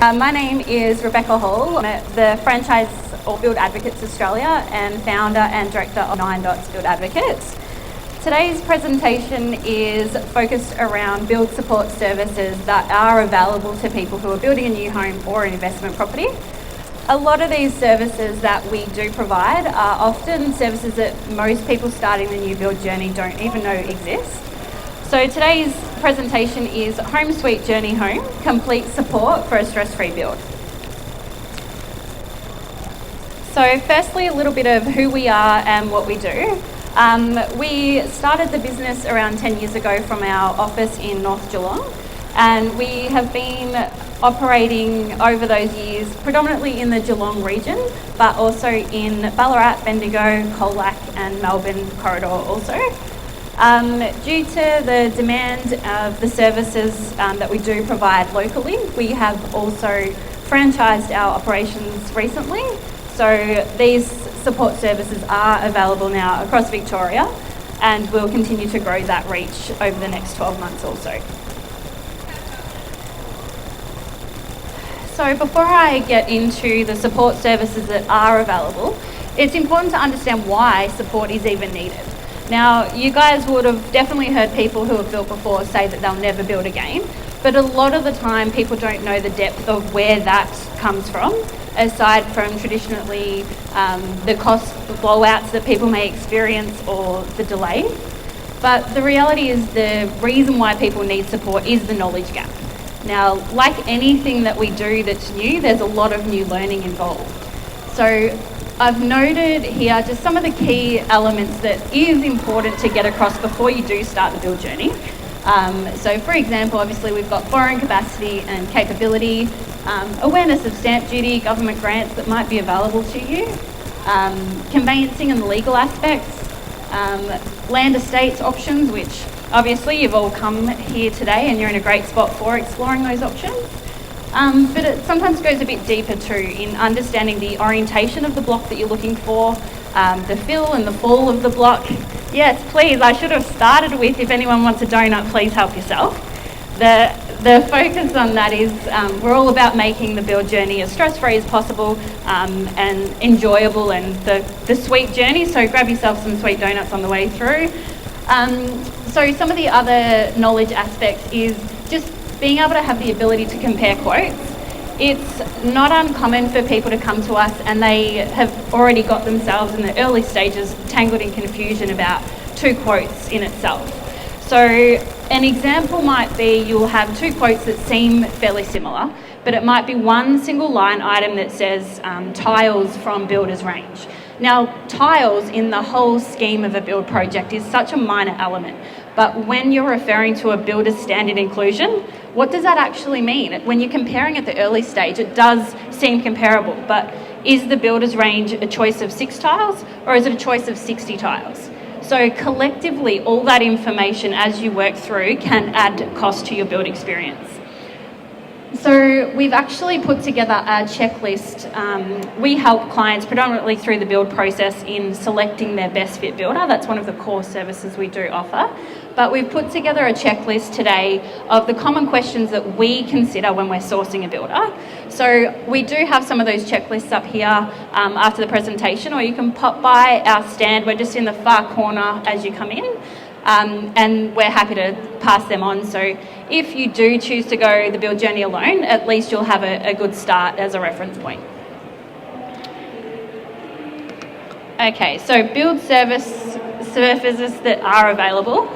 My name is Rebecca Hall. I'm the franchise or Build Advocates Australia and founder and director of Ninedots Build Advocates. Today's presentation is focused around build support services that are available to people who are building a new home or an investment property. A lot of these services that we do provide are often services that most people starting the new build journey don't even know exist. So today's presentation is Home Sweet Journey Home, complete support for a stress-free build. So firstly, a little bit of who we are and what we do. We started the business around 10 years ago from our office in North Geelong, and we have been operating over those years predominantly in the Geelong region, but also in Ballarat, Bendigo, Colac and Melbourne corridor also. Due to the demand of the services that we do provide locally, we have also franchised our operations recently. So these support services are available now across Victoria, and we'll continue to grow that reach over the next 12 months or so. So before I get into the support services that are available, it's important to understand why support is even needed. Now, you guys would have definitely heard people who have built before say that they'll never build again, but a lot of the time people don't know the depth of where that comes from, aside from traditionally the cost blowouts that people may experience or the delay. But the reality is the reason why people need support is the knowledge gap. Now, like anything that we do that's new, there's a lot of new learning involved. So I've noted here just some of the key elements that is important to get across before you do start the build journey. So for example, obviously we've got borrowing capacity and capability, awareness of stamp duty, government grants that might be available to you, conveyancing and the legal aspects, land estates options, which obviously you've all come here today and you're in a great spot for exploring those options. But it sometimes goes a bit deeper too in understanding the orientation of the block that you're looking for, the fill and the fall of the block. Yes, please, I should have started with, if anyone wants a donut, please help yourself. The focus on that is we're all about making the build journey as stress-free as possible and enjoyable and the sweet journey, so grab yourself some sweet donuts on the way through. So some of the other knowledge aspects is just being able to have the ability to compare quotes. It's not uncommon for people to come to us and they have already got themselves in the early stages tangled in confusion about two quotes in itself. So an example might be you'll have two quotes that seem fairly similar, but it might be one single line item that says tiles from builder's range. Now, tiles in the whole scheme of a build project is such a minor element, but when you're referring to a builder's standard inclusion, what does that actually mean? When you're comparing at the early stage, it does seem comparable, but is the builder's range a choice of 6 tiles or is it a choice of 60 tiles? So collectively, all that information as you work through can add cost to your build experience. So we've actually put together a checklist. We help clients predominantly through the build process in selecting their best fit builder. That's one of the core services we do offer. But we've put together a checklist today of the common questions that we consider when we're sourcing a builder. So we do have some of those checklists up here after the presentation, or you can pop by our stand. We're just in the far corner as you come in. And we're happy to pass them on. So if you do choose to go the build journey alone, at least you'll have a good start as a reference point. Okay, so build services that are available.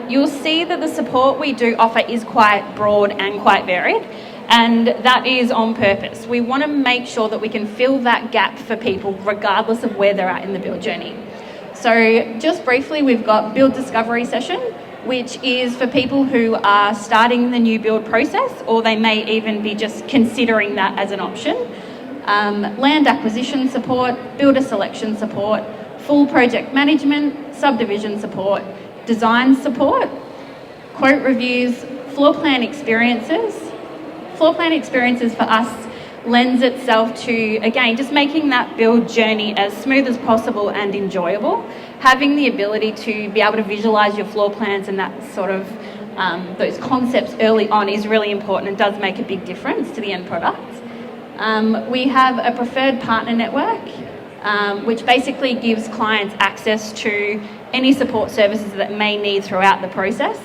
You'll see that the support we do offer is quite broad and quite varied, and that is on purpose. We want to make sure that we can fill that gap for people regardless of where they're at in the build journey. So just briefly, we've got build discovery session, which is for people who are starting the new build process, or they may even be just considering that as an option. Land acquisition support, builder selection support, full project management, subdivision support, design support, quote reviews, floor plan experiences. Floor plan experiences for us lends itself to, again, just making that build journey as smooth as possible and enjoyable. Having the ability to be able to visualise your floor plans and that sort of those concepts early on is really important and does make a big difference to the end product. We have a preferred partner network, which basically gives clients access to any support services that may need throughout the process.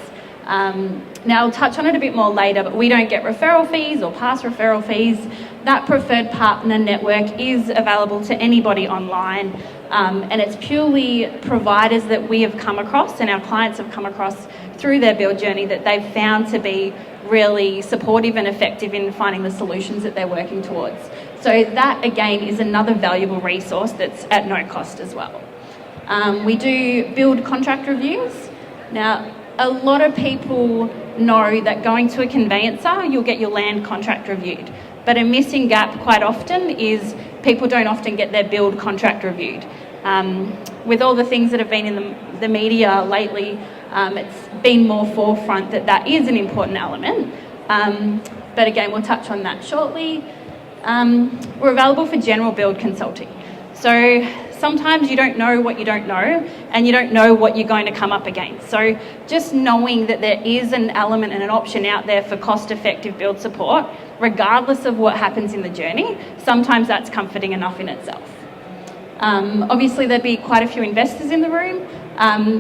Now, I'll touch on it a bit more later, but we don't get referral fees or pass referral fees. That preferred partner network is available to anybody online, and it's purely providers that we have come across and our clients have come across through their build journey that they've found to be really supportive and effective in finding the solutions that they're working towards. So that, again, is another valuable resource that's at no cost as well. We do build contract reviews. Now, a lot of people know that going to a conveyancer, you'll get your land contract reviewed. But a missing gap quite often is people don't often get their build contract reviewed. With all the things that have been in the media lately, it's been more forefront that is an important element. But again, we'll touch on that shortly. We're available for general build consulting. So sometimes you don't know what you don't know, and you don't know what you're going to come up against. So just knowing that there is an element and an option out there for cost-effective build support, regardless of what happens in the journey, sometimes that's comforting enough in itself. Obviously, there'd be quite a few investors in the room.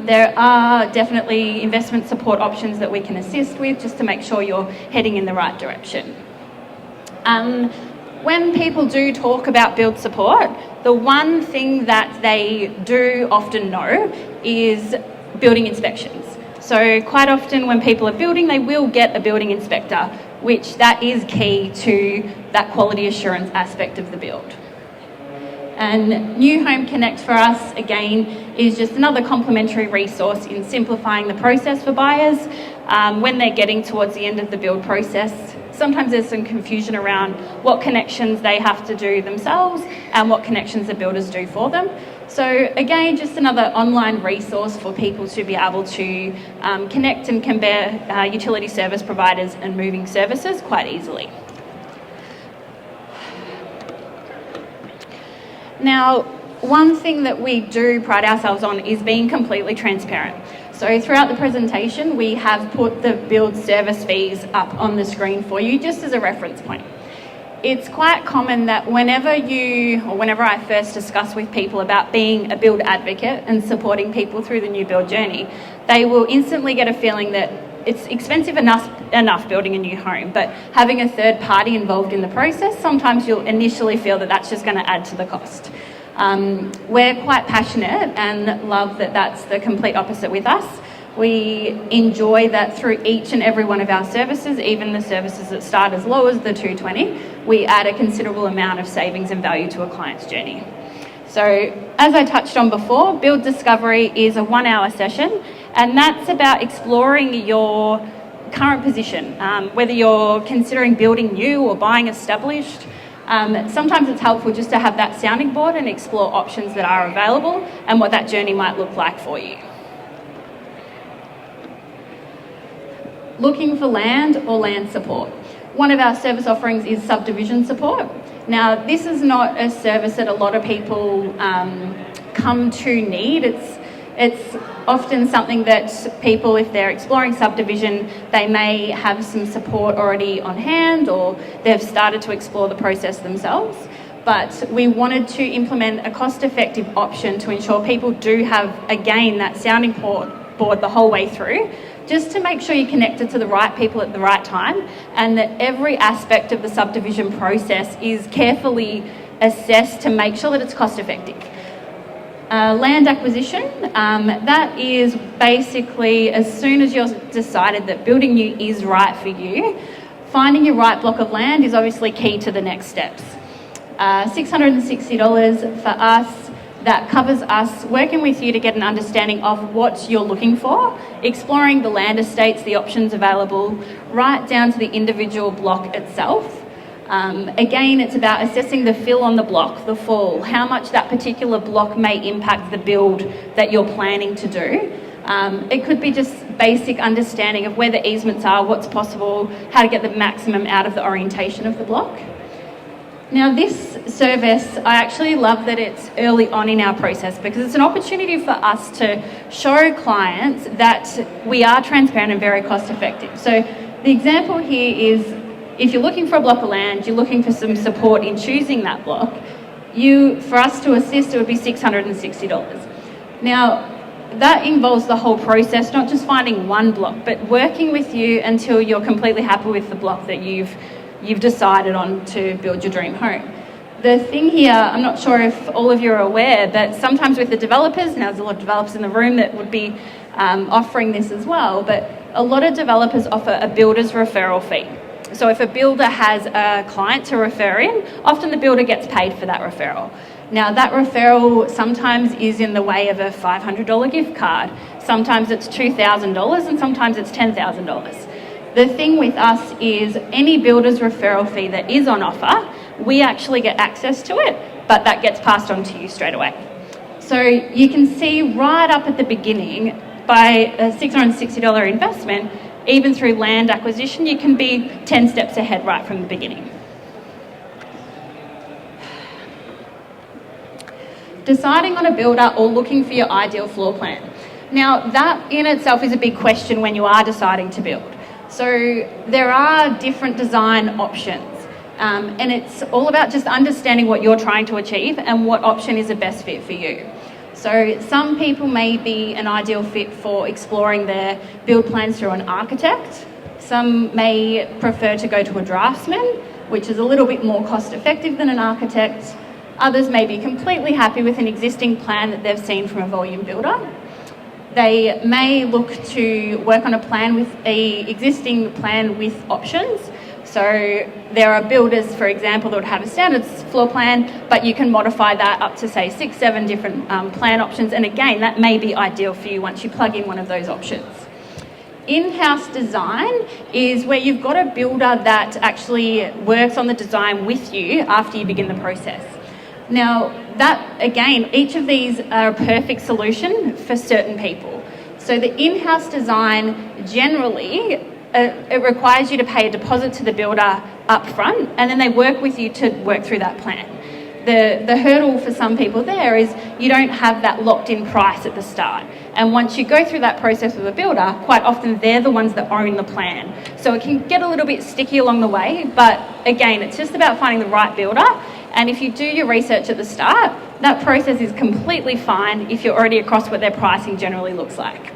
There are definitely investment support options that we can assist with just to make sure you're heading in the right direction. When people do talk about build support, the one thing that they do often know is building inspections. So quite often when people are building, they will get a building inspector, which that is key to that quality assurance aspect of the build. And New Home Connect for us, again, is just another complementary resource in simplifying the process for buyers when they're getting towards the end of the build process. Sometimes there's some confusion around what connections they have to do themselves and what connections the builders do for them. So again, just another online resource for people to be able to connect and compare utility service providers and moving services quite easily. Now, one thing that we do pride ourselves on is being completely transparent. So throughout the presentation, we have put the build service fees up on the screen for you, just as a reference point. It's quite common that whenever I first discuss with people about being a build advocate and supporting people through the new build journey, they will instantly get a feeling that it's expensive enough building a new home, but having a third party involved in the process, sometimes you'll initially feel that that's just going to add to the cost. We're quite passionate and love that that's the complete opposite with us. We enjoy that through each and every one of our services, even the services that start as low as the $220, we add a considerable amount of savings and value to a client's journey. So as I touched on before, Build Discovery is a 1-hour session, and that's about exploring your current position, whether you're considering building new or buying established. Sometimes it's helpful just to have that sounding board and explore options that are available and what that journey might look like for you. Looking for land or land support. One of our service offerings is Subdivision Support. Now, this is not a service that a lot of people come to need. It's often something that people, if they're exploring subdivision, they may have some support already on hand or they've started to explore the process themselves. But we wanted to implement a cost-effective option to ensure people do have, again, that sounding board the whole way through, just to make sure you're connected to the right people at the right time and that every aspect of the subdivision process is carefully assessed to make sure that it's cost-effective. Land acquisition, that is basically as soon as you've decided that building new is right for you, finding your right block of land is obviously key to the next steps. $660 for us, that covers us working with you to get an understanding of what you're looking for, exploring the land estates, the options available, right down to the individual block itself. Again, it's about assessing the fill on the block, the fall, how much that particular block may impact the build that you're planning to do. It could be just basic understanding of where the easements are, what's possible, how to get the maximum out of the orientation of the block. Now this service, I actually love that it's early on in our process because it's an opportunity for us to show clients that we are transparent and very cost effective. So the example here is if you're looking for a block of land, you're looking for some support in choosing that block, for us to assist it would be $660. Now that involves the whole process, not just finding one block, but working with you until you're completely happy with the block that you've decided on to build your dream home. The thing here, I'm not sure if all of you are aware, but sometimes with the developers, now there's a lot of developers in the room that would be offering this as well, but a lot of developers offer a builder's referral fee. So if a builder has a client to refer in, often the builder gets paid for that referral. Now that referral sometimes is in the way of a $500 gift card, sometimes it's $2,000 and sometimes it's $10,000. The thing with us is any builder's referral fee that is on offer, we actually get access to it, but that gets passed on to you straight away. So you can see right up at the beginning, by a $660 investment, even through land acquisition, you can be 10 steps ahead right from the beginning. Deciding on a builder or looking for your ideal floor plan. Now that in itself is a big question when you are deciding to build. So there are different design options and it's all about just understanding what you're trying to achieve and what option is the best fit for you. So some people may be an ideal fit for exploring their build plans through an architect. Some may prefer to go to a draftsman, which is a little bit more cost effective than an architect. Others may be completely happy with an existing plan that they've seen from a volume builder. They may look to work on a plan with an existing plan with options. So there are builders, for example, that would have a standard floor plan, but you can modify that up to say 6, 7 different plan options. And again, that may be ideal for you once you plug in one of those options. In-house design is where you've got a builder that actually works on the design with you after you begin the process. Now, that again, each of these are a perfect solution for certain people. So the in-house design generally, it requires you to pay a deposit to the builder up front, and then they work with you to work through that plan. The hurdle for some people there is you don't have that locked-in price at the start. And once you go through that process with a builder, quite often they're the ones that own the plan. So it can get a little bit sticky along the way, but again, it's just about finding the right builder. And if you do your research at the start, that process is completely fine if you're already across what their pricing generally looks like.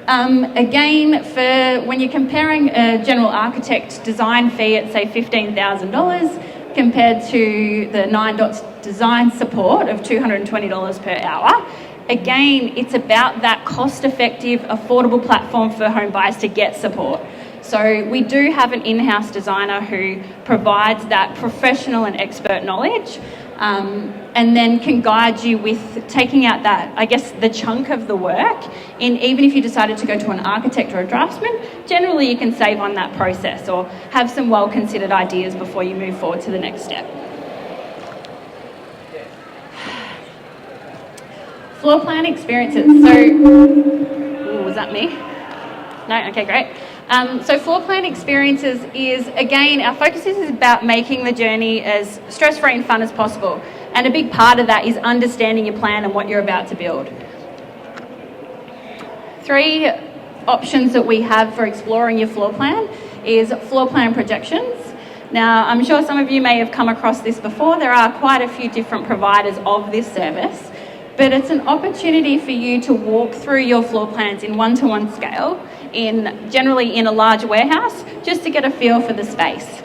Again, for when you're comparing a general architect design fee at say $15,000 compared to the Ninedots design support of $220 per hour, again, it's about that cost-effective, affordable platform for home buyers to get support. So we do have an in-house designer who provides that professional and expert knowledge and then can guide you with taking out that, I guess, the chunk of the work. Even if you decided to go to an architect or a draftsman, generally you can save on that process or have some well-considered ideas before you move forward to the next step. Floor plan experiences. So, was that me? No? Okay, great. So floor plan experiences is, again, our focus is about making the journey as stress-free and fun as possible. And a big part of that is understanding your plan and what you're about to build. 3 options that we have for exploring your floor plan is floor plan projections. Now, I'm sure some of you may have come across this before. There are quite a few different providers of this service, but it's an opportunity for you to walk through your floor plans in one-to-one scale, generally in a large warehouse, just to get a feel for the space.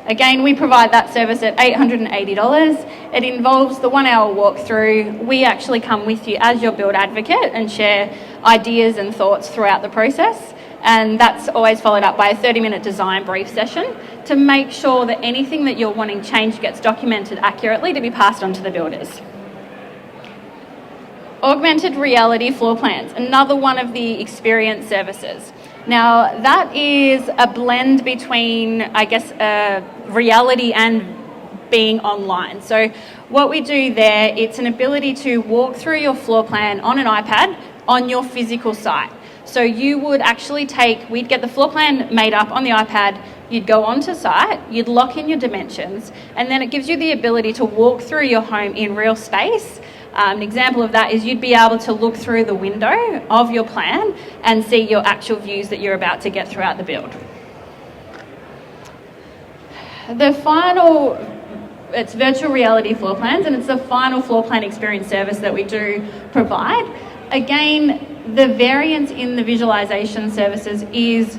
Again, we provide that service at $880. It involves the 1-hour walkthrough. We actually come with you as your build advocate and share ideas and thoughts throughout the process. And that's always followed up by a 30-minute design brief session to make sure that anything that you're wanting changed gets documented accurately to be passed on to the builders. Augmented reality floor plans, another one of the experience services. Now, that is a blend between, I guess, reality and being online. So what we do there, it's an ability to walk through your floor plan on an iPad on your physical site. So you would actually we'd get the floor plan made up on the iPad, You'd go onto site, you'd lock in your dimensions, and then it gives you the ability to walk through your home in real space. An example of that is you'd be able to look through the window of your plan and see your actual views that you're about to get throughout the build. The final, it's virtual reality floor plans, and it's the final floor plan experience service that we do provide. Again, the variance in the visualization services is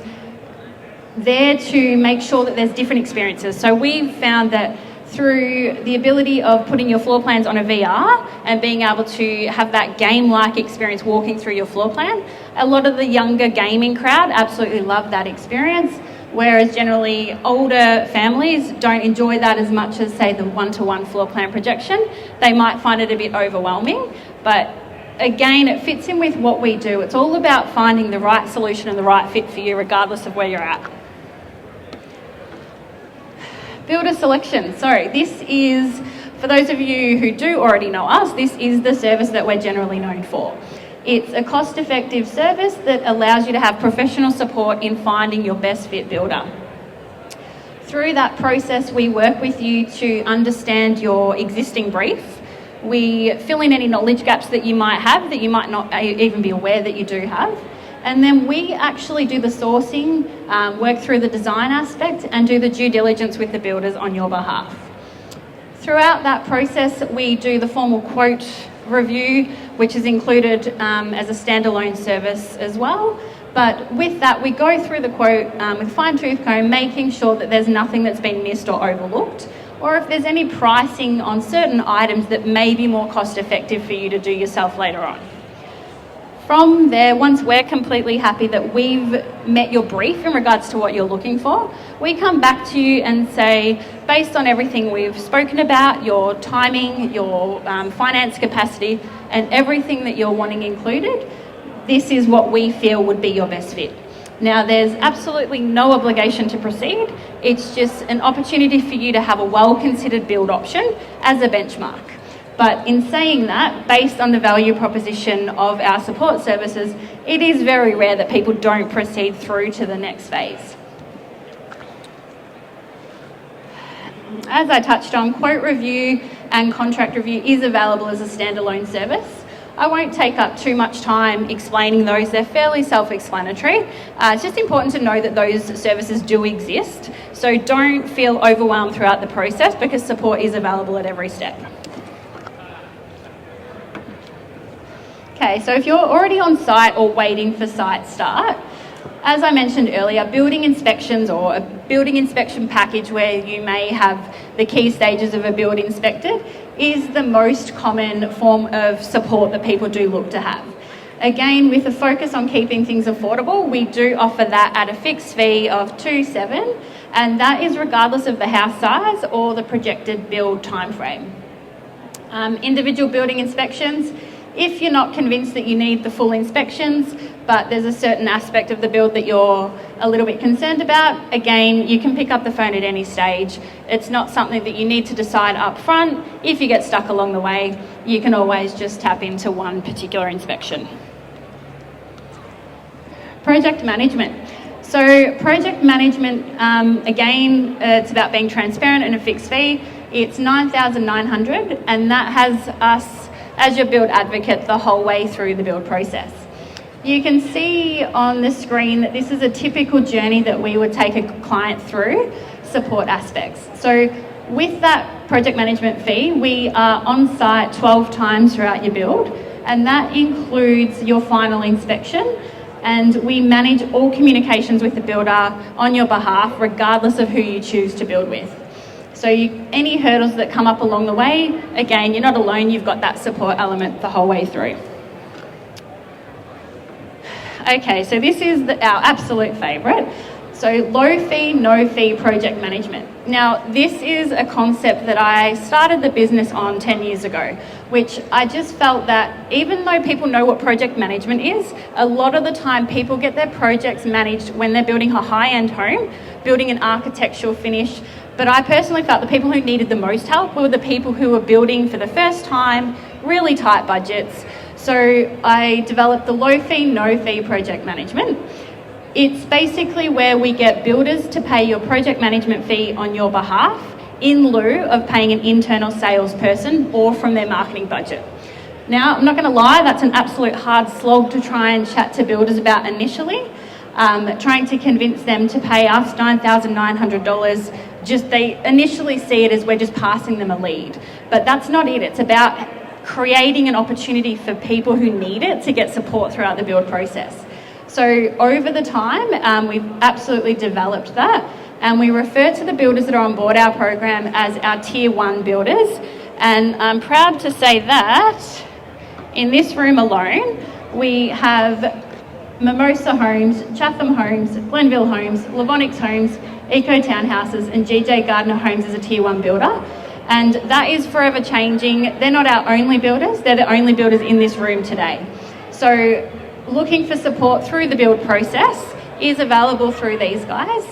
there to make sure that there's different experiences. So we've found that through the ability of putting your floor plans on a VR and being able to have that game-like experience walking through your floor plan, a lot of the younger gaming crowd absolutely love that experience, whereas generally older families don't enjoy that as much as, say, the one-to-one floor plan projection. They might find it a bit overwhelming, but again, it fits in with what we do. It's all about finding the right solution and the right fit for you, regardless of where you're at. Builder selection. So this is, for those of you who do already know us, this is the service that we're generally known for. It's a cost-effective service that allows you to have professional support in finding your best fit builder. Through that process, we work with you to understand your existing brief. We fill in any knowledge gaps that you might have that you might not even be aware that you do have. And then we actually do the sourcing, work through the design aspect, and do the due diligence with the builders on your behalf. Throughout that process, we do the formal quote review, which is included as a standalone service as well. But with that, we go through the quote with a fine-tooth comb, making sure that there's nothing that's been missed or overlooked, or if there's any pricing on certain items that may be more cost-effective for you to do yourself later on. From there, once we're completely happy that we've met your brief in regards to what you're looking for, we come back to you and say, based on everything we've spoken about, your timing, your finance capacity, and everything that you're wanting included, this is what we feel would be your best fit. Now, there's absolutely no obligation to proceed. It's just an opportunity for you to have a well-considered build option as a benchmark. But in saying that, based on the value proposition of our support services, it is very rare that people don't proceed through to the next phase. As I touched on, quote review and contract review is available as a standalone service. I won't take up too much time explaining those. They're fairly self-explanatory. It's just important to know that those services do exist. So don't feel overwhelmed throughout the process because support is available at every step. Okay, so if you're already on site or waiting for site start, as I mentioned earlier, building inspections or a building inspection package where you may have the key stages of a build inspected is the most common form of support that people do look to have. Again, with a focus on keeping things affordable, we do offer that at a fixed fee of $2.7, and that is regardless of the house size or the projected build timeframe. Individual building inspections, if you're not convinced that you need the full inspections, but there's a certain aspect of the build that you're a little bit concerned about, again, you can pick up the phone at any stage. It's not something that you need to decide up front. If you get stuck along the way, you can always just tap into one particular inspection. Project management. So project management, again, it's about being transparent and a fixed fee. It's $9,900, and that has us as your build advocate the whole way through the build process. You can see on the screen that this is a typical journey that we would take a client through support aspects. So with that project management fee, we are on site 12 times throughout your build, and that includes your final inspection, and we manage all communications with the builder on your behalf, regardless of who you choose to build with. So any hurdles that come up along the way, again, you're not alone, you've got that support element the whole way through. Okay, so this is our absolute favourite. So low fee, no fee project management. Now, this is a concept that I started the business on 10 years ago, which I just felt that even though people know what project management is, a lot of the time people get their projects managed when they're building a high-end home, building an architectural finish. But I personally felt the people who needed the most help were the people who were building for the first time, really tight budgets. So I developed the low fee, no fee project management. It's basically where we get builders to pay your project management fee on your behalf in lieu of paying an internal salesperson or from their marketing budget. Now, I'm not going to lie, that's an absolute hard slog to try and chat to builders about initially. Trying to convince them to pay us $9,900, they initially see it as we're just passing them a lead. But that's not it. It's about creating an opportunity for people who need it to get support throughout the build process. So over the time, we've absolutely developed that, and we refer to the builders that are on board our program as our Tier 1 builders. And I'm proud to say that in this room alone, we have Mimosa Homes, Chatham Homes, Glenville Homes, Levonix Homes, Eco Townhouses and GJ Gardner Homes as a Tier 1 builder. And that is forever changing. They're not our only builders, they're the only builders in this room today. So looking for support through the build process is available through these guys,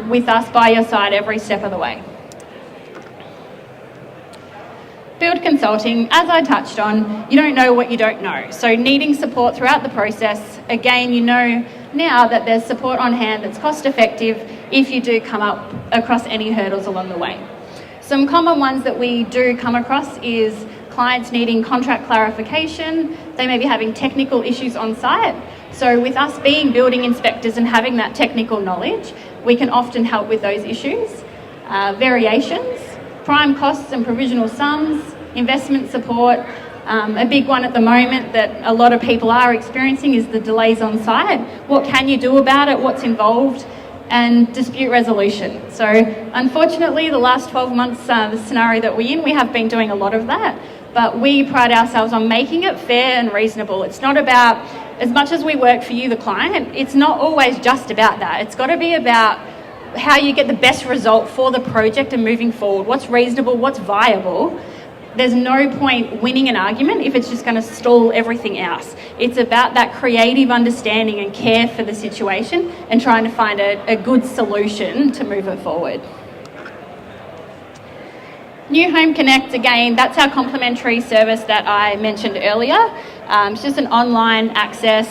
with us by your side every step of the way. Build consulting, as I touched on, you don't know what you don't know. So needing support throughout the process, again, you know now that there's support on hand that's cost effective if you do come up across any hurdles along the way. Some common ones that we do come across is clients needing contract clarification. They may be having technical issues on site. So with us being building inspectors and having that technical knowledge, we can often help with those issues. Variations, prime costs and provisional sums, investment support. A big one at the moment that a lot of people are experiencing is the delays on site. What can you do about it? What's involved? And dispute resolution. So unfortunately, the last 12 months, the scenario that we're in, we have been doing a lot of that, but we pride ourselves on making it fair and reasonable. It's not about, as much as we work for you, the client, it's not always just about that. It's got to be about how you get the best result for the project and moving forward. What's reasonable, what's viable. There's no point winning an argument if it's just going to stall everything else. It's about that creative understanding and care for the situation and trying to find a good solution to move it forward. New Home Connect, again, that's our complimentary service that I mentioned earlier. It's just an online access,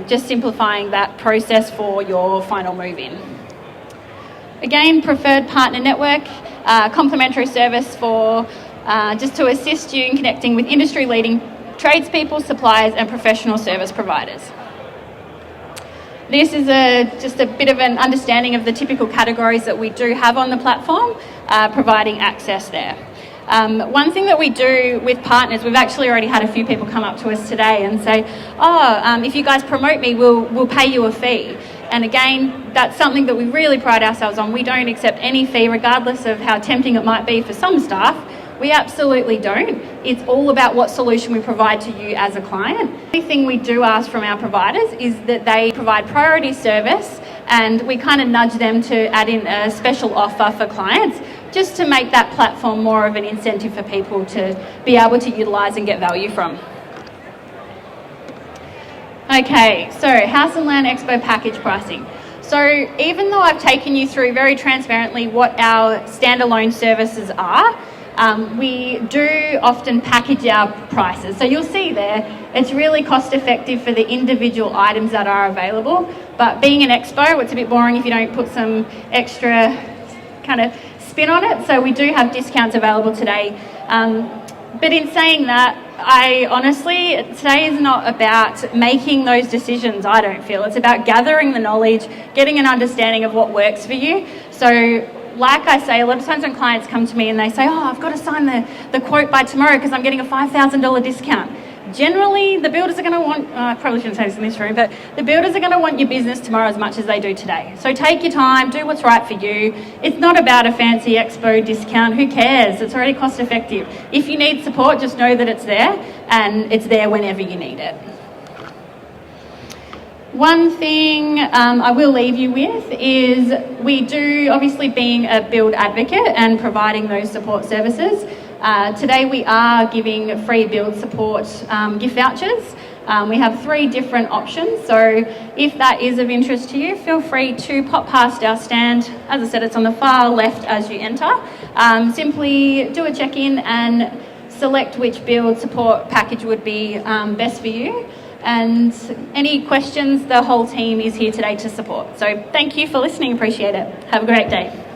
just simplifying that process for your final move-in. Again, preferred partner network, complimentary service for just to assist you in connecting with industry-leading tradespeople, suppliers and professional service providers. This is just a bit of an understanding of the typical categories that we do have on the platform, providing access there. One thing that we do with partners, we've actually already had a few people come up to us today and say, if you guys promote me, we'll pay you a fee. And again, that's something that we really pride ourselves on. We don't accept any fee, regardless of how tempting it might be for some staff. We absolutely don't. It's all about what solution we provide to you as a client. The thing we do ask from our providers is that they provide priority service, and we kind of nudge them to add in a special offer for clients just to make that platform more of an incentive for people to be able to utilise and get value from. Okay, so House and Land Expo package pricing. So even though I've taken you through very transparently what our standalone services are, we do often package our prices. So you'll see there, it's really cost effective for the individual items that are available. But being an expo, it's a bit boring if you don't put some extra kind of spin on it. So we do have discounts available today. But in saying that, I honestly, today is not about making those decisions, I don't feel. It's about gathering the knowledge, getting an understanding of what works for you. So like I say, a lot of times when clients come to me and they say, I've got to sign the quote by tomorrow because I'm getting a $5,000 discount. Generally, the builders are going to want, I probably shouldn't say this in this room, but the builders are going to want your business tomorrow as much as they do today. So take your time, do what's right for you. It's not about a fancy expo discount. Who cares? It's already cost effective. If you need support, just know that it's there, and it's there whenever you need it. One thing I will leave you with is we do, obviously being a build advocate and providing those support services, today we are giving free build support gift vouchers. We have 3 different options, so if that is of interest to you, feel free to pop past our stand. As I said, it's on the far left as you enter. Simply do a check-in and select which build support package would be best for you. And any questions, the whole team is here today to support. So thank you for listening, appreciate it. Have a great day.